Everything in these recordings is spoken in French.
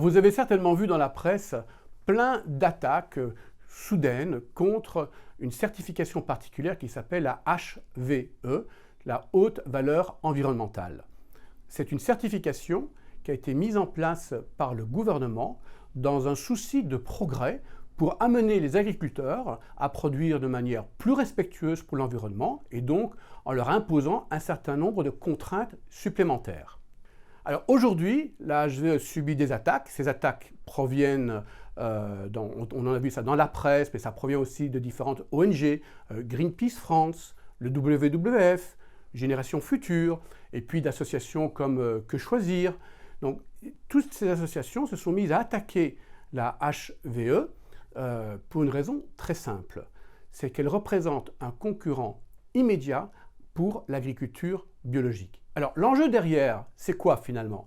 vous avez certainement vu dans la presse plein d'attaques soudaines contre une certification particulière qui s'appelle la HVE, la haute valeur environnementale. C'est une certification qui a été mise en place par le gouvernement dans un souci de progrès pour amener les agriculteurs à produire de manière plus respectueuse pour l'environnement et donc en leur imposant un certain nombre de contraintes supplémentaires. Alors aujourd'hui, la HVE subit des attaques. Ces attaques proviennent, on en a vu ça dans la presse, mais ça provient aussi de différentes ONG, Greenpeace France, le WWF, Génération Future, et puis d'associations comme Que Choisir. Donc toutes ces associations se sont mises à attaquer la HVE pour une raison très simple. C'est qu'elle représente un concurrent immédiat pour l'agriculture biologique. Alors l'enjeu derrière, c'est quoi finalement?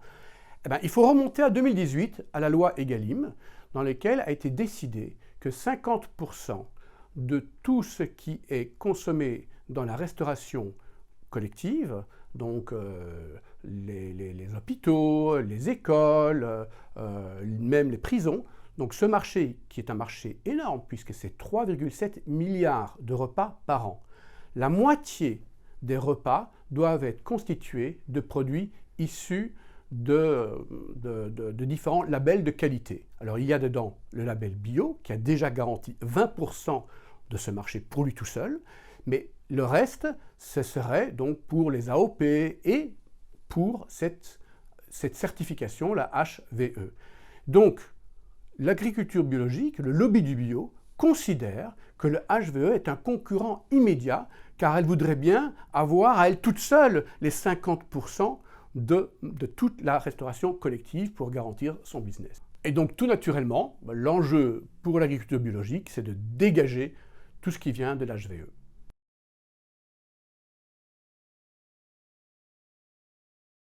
Il faut remonter à 2018, à la loi Egalim, dans laquelle a été décidé que 50% de tout ce qui est consommé dans la restauration collective, donc les hôpitaux, les écoles, même les prisons, donc ce marché qui est un marché énorme puisque c'est 3,7 milliards de repas par an, la moitié des repas doivent être constitués de produits issus de différents labels de qualité. Alors il y a dedans le label bio qui a déjà garanti 20% de ce marché pour lui tout seul, mais le reste, ce serait donc pour les AOP et pour cette certification, la HVE. Donc l'agriculture biologique, le lobby du bio, considère que le HVE est un concurrent immédiat car elle voudrait bien avoir à elle toute seule les 50% de toute la restauration collective pour garantir son business. Et donc tout naturellement, l'enjeu pour l'agriculture biologique, c'est de dégager tout ce qui vient de l'HVE.